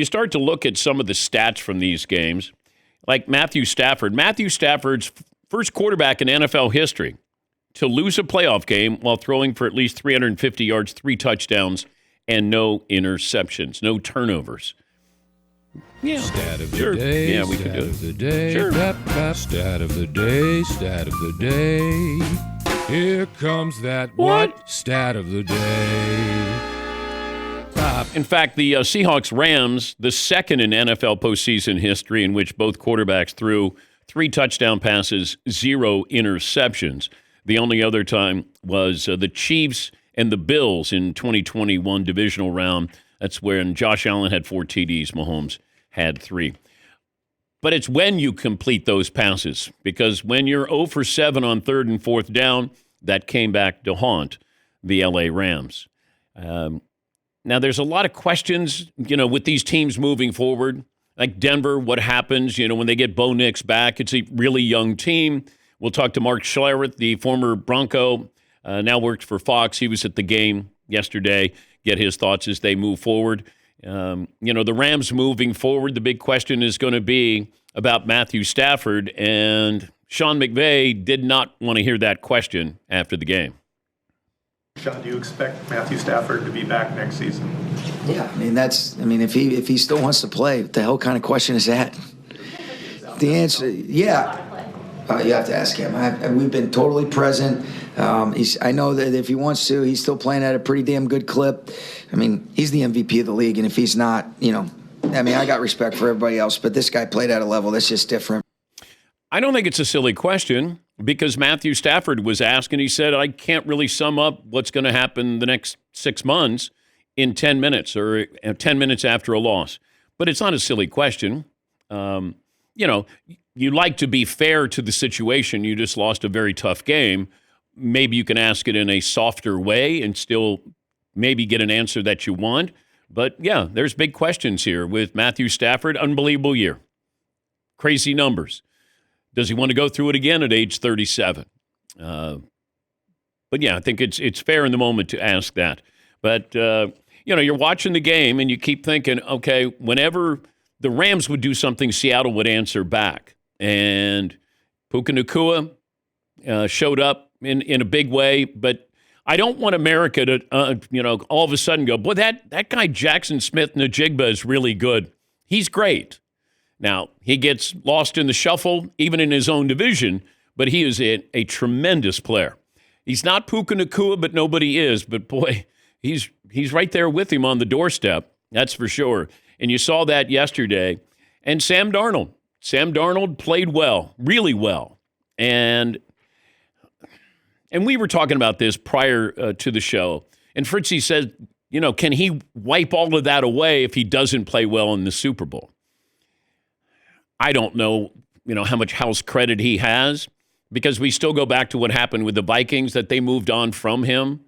you start to look at some of the stats from these games, like Matthew Stafford. Matthew Stafford's first quarterback in NFL history to lose a playoff game while throwing for at least 350 yards, 3 touchdowns, and no interceptions, no turnovers. Yeah. Stat of the Sure. day. Yeah, we can do it. Stat of the day. Sure. Stat of the day. Stat of the day. Here comes that What? Stat of the day. In fact, the Seahawks-Rams, the second in NFL postseason history in which both quarterbacks threw 3 touchdown passes, 0 interceptions. The only other time was the Chiefs and the Bills in 2021 divisional round. That's when Josh Allen had 4 TDs, Mahomes had 3. But it's when you complete those passes, because when you're 0 for 7 on 3rd and 4th down, that came back to haunt the LA Rams. Now, there's a lot of questions, with these teams moving forward. Like Denver, what happens, when they get Bo Nix back? It's a really young team. We'll talk to Mark Schlereth, the former Bronco, now works for Fox. He was at the game yesterday. Get his thoughts as they move forward. The Rams moving forward, the big question is going to be about Matthew Stafford, and Sean McVey did not want to hear that question after the game. Sean, do you expect Matthew Stafford to be back next season? Yeah, if he still wants to play, what the hell kind of question is that? The answer, yeah. You have to ask him. We've been totally present. I know that if he wants to, he's still playing at a pretty damn good clip. He's the MVP of the league, and if he's not, I got respect for everybody else, but this guy played at a level that's just different. I don't think it's a silly question, because Matthew Stafford was asked, and he said, I can't really sum up what's going to happen the next 6 months in 10 minutes or 10 minutes after a loss. But it's not a silly question. You like to be fair to the situation. You just lost a very tough game. Maybe you can ask it in a softer way and still maybe get an answer that you want. But, yeah, there's big questions here with Matthew Stafford. Unbelievable year. Crazy numbers. Does he want to go through it again at age 37? But, yeah, I think it's fair in the moment to ask that. But, you're watching the game and you keep thinking, okay, whenever the Rams would do something, Seattle would answer back. And Puka Nacua showed up in a big way. But I don't want America to, all of a sudden go, boy, that guy Jackson Smith-Njigba is really good. He's great. Now, he gets lost in the shuffle, even in his own division, but he is a tremendous player. He's not Puka Nacua, but nobody is. But, boy, he's right there with him on the doorstep, that's for sure. And you saw that yesterday. And Sam Darnold played well, really well. And we were talking about this prior to the show. And Fritzy said, can he wipe all of that away if he doesn't play well in the Super Bowl? I don't know, how much house credit he has, because we still go back to what happened with the Vikings, that they moved on from him.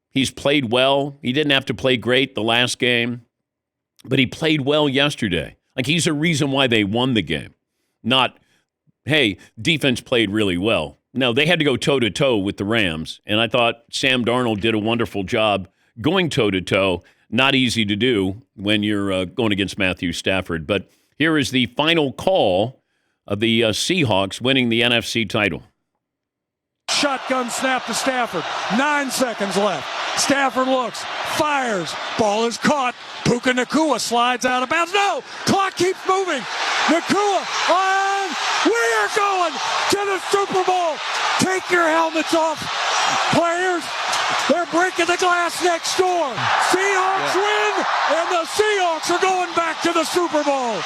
He's played well. He didn't have to play great the last game, but he played well yesterday. Like, he's a reason why they won the game. Not, hey, defense played really well. No, they had to go toe-to-toe with the Rams, and I thought Sam Darnold did a wonderful job going toe-to-toe. Not easy to do when you're going against Matthew Stafford. But here is the final call of the Seahawks winning the NFC title. Shotgun snap to Stafford. 9 seconds left. Stafford looks, fires. Ball is caught. Puka Nacua slides out of bounds. No! Clock keeps moving. Nacua on. We are going to the Super Bowl. Take your helmets off, players. They're breaking the glass next door. Seahawks win, and the Seahawks are going back to the Super Bowl.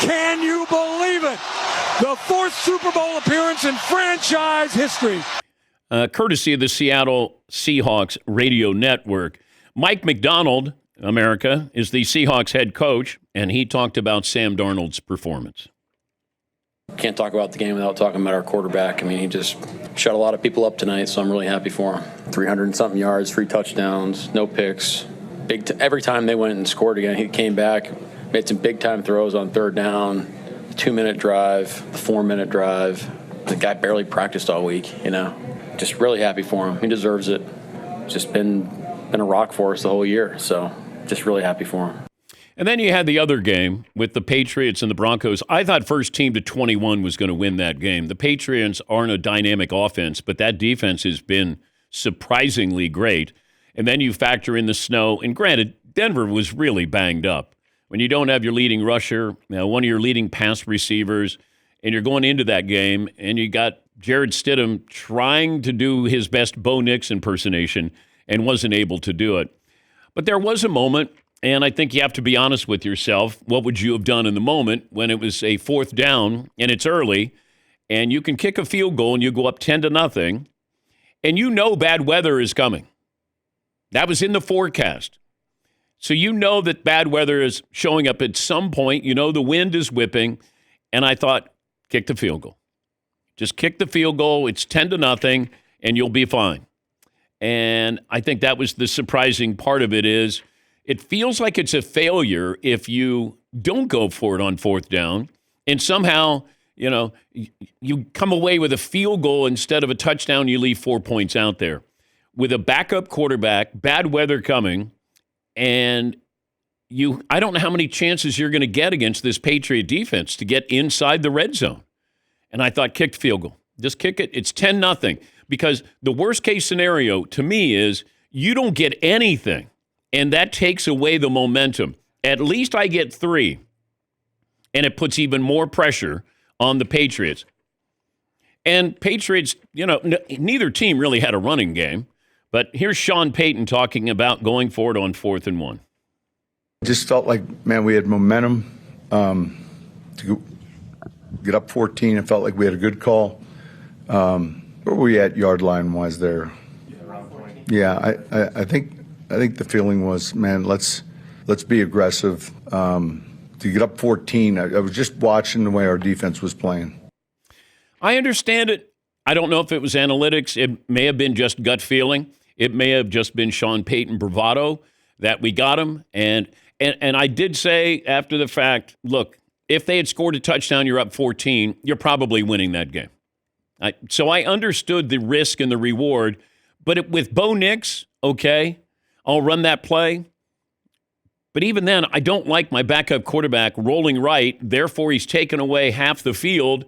Can you believe it? The 4th Super Bowl appearance in franchise history. Courtesy of the Seattle Seahawks radio network. Mike McDonald, America, is the Seahawks head coach, and he talked about Sam Darnold's performance. Can't talk about the game without talking about our quarterback. He just shut a lot of people up tonight, so I'm really happy for him. 300-something yards, 3 touchdowns, no picks. Every time they went and scored again, he came back, made some big-time throws on 3rd down, a 2-minute drive, a 4-minute drive. The guy barely practiced all week, Just really happy for him. He deserves it. Just been a rock for us the whole year, so just really happy for him. And then you had the other game with the Patriots and the Broncos. I thought first team to 21 was going to win that game. The Patriots aren't a dynamic offense, but that defense has been surprisingly great. And then you factor in the snow. And granted, Denver was really banged up. When you don't have your leading rusher, one of your leading pass receivers, and you're going into that game, and you got Jared Stidham trying to do his best Bo Nix impersonation and wasn't able to do it. But there was a moment, and I think you have to be honest with yourself. What would you have done in the moment when it was a fourth down and it's early and you can kick a field goal and you go up 10-0 and you know bad weather is coming? That was in the forecast. So you know that bad weather is showing up at some point. You know the wind is whipping. And I thought, kick the field goal. Just kick the field goal. It's 10-0 and you'll be fine. And I think that was the surprising part of it is it feels like it's a failure if you don't go for it on fourth down and somehow, you come away with a field goal instead of a touchdown, you leave 4 points out there. With a backup quarterback, bad weather coming, and I don't know how many chances you're going to get against this Patriot defense to get inside the red zone. And I thought, kick the field goal. Just kick it. It's 10-0. Because the worst case scenario to me is you don't get anything. And that takes away the momentum. At least I get 3. And it puts even more pressure on the Patriots. And Patriots, neither team really had a running game. But here's Sean Payton talking about going forward on 4th and 1. Just felt like, man, we had momentum to get up 14. It felt like we had a good call. Where were we at yard line wise there? Yeah, I think the feeling was, man, let's be aggressive. To get up 14, I was just watching the way our defense was playing. I understand it. I don't know if it was analytics. It may have been just gut feeling. It may have just been Sean Payton bravado that we got him. And I did say after the fact, look, if they had scored a touchdown, you're up 14, you're probably winning that game. So I understood the risk and the reward. But with Bo Nix, okay, I'll run that play. But even then, I don't like my backup quarterback rolling right. Therefore, he's taken away half the field.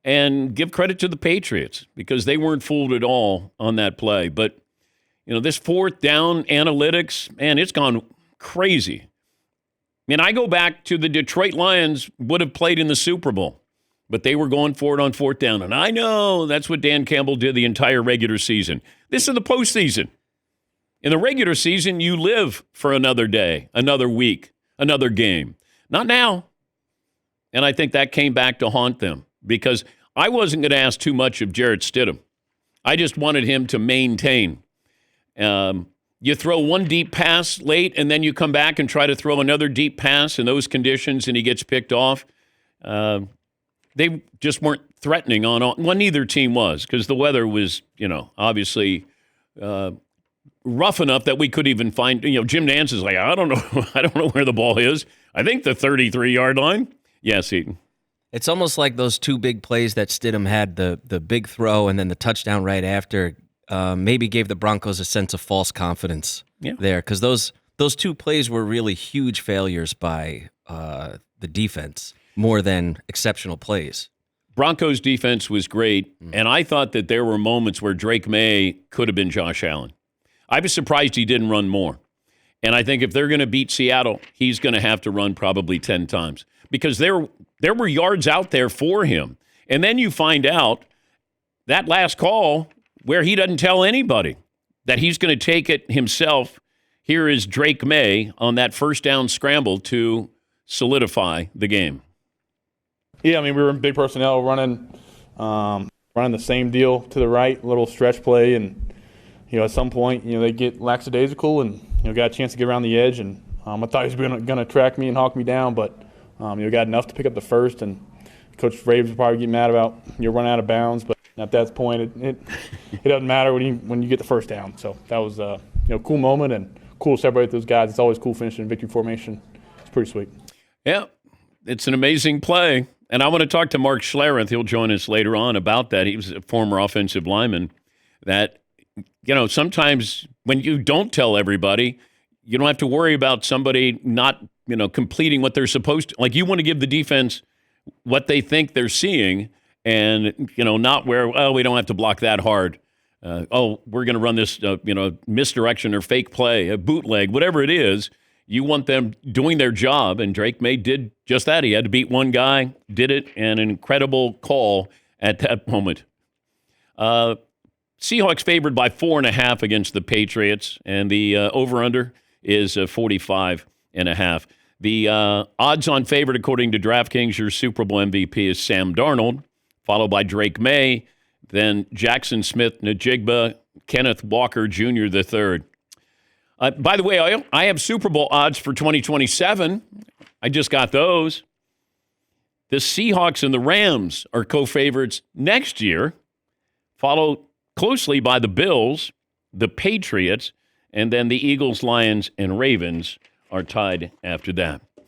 And give credit to the Patriots because they weren't fooled at all on that play. But, this fourth down analytics, man, it's gone crazy. I mean, I go back to the Detroit Lions would have played in the Super Bowl, but they were going for it on fourth down. And I know that's what Dan Campbell did the entire regular season. This is the postseason. In the regular season, you live for another day, another week, another game. Not now. And I think that came back to haunt them because I wasn't going to ask too much of Jarrett Stidham. I just wanted him to maintain. You throw one deep pass late, and then you come back and try to throw another deep pass in those conditions, and he gets picked off. They just weren't threatening on all. Well, neither team was because the weather was, obviously rough enough that we could even find. Jim Nance is like, I don't know where the ball is. I think the 33-yard line. Yes, Eaton. It's almost like those two big plays that Stidham had, the big throw and then the touchdown right after, maybe gave the Broncos a sense of false confidence there because those two plays were really huge failures by the defense more than exceptional plays. Broncos defense was great, and I thought that there were moments where Drake Maye could have been Josh Allen. I was surprised he didn't run more. And I think if they're going to beat Seattle, he's going to have to run probably 10 times because there were yards out there for him. And then you find out that last call where he doesn't tell anybody that he's going to take it himself. Here is Drake Maye on that first down scramble to solidify the game. Yeah, we were in big personnel running the same deal to the right, little stretch play. And, at some point, they get lackadaisical and, got a chance to get around the edge. And I thought he was going to track me and hawk me down, but, got enough to pick up the first. And Coach Ravens will probably get mad about running out of bounds. But at that point, it doesn't matter when you get the first down. So that was a cool moment and cool to separate those guys. It's always cool finishing in victory formation. It's pretty sweet. Yeah, it's an amazing play. And I want to talk to Mark Schlereth. He'll join us later on about that. He was a former offensive lineman that, sometimes when you don't tell everybody, you don't have to worry about somebody not completing what they're supposed to. Like, you want to give the defense what they think they're seeing, and not where we don't have to block that hard. We're going to run this misdirection or fake play, a bootleg, whatever it is. You want them doing their job, and Drake Maye did just that. He had to beat one guy, did it, and an incredible call at that moment. Seahawks favored by 4.5 against the Patriots, and the over-under is 45.5. The odds-on favorite, according to DraftKings, your Super Bowl MVP is Sam Darnold, followed by Drake Maye, then Jackson Smith-Njigba, Kenneth Walker Jr. III. By the way, I have Super Bowl odds for 2027. I just got those. The Seahawks and the Rams are co-favorites next year, followed closely by the Bills, the Patriots, and then the Eagles, Lions, and Ravens are tied after that.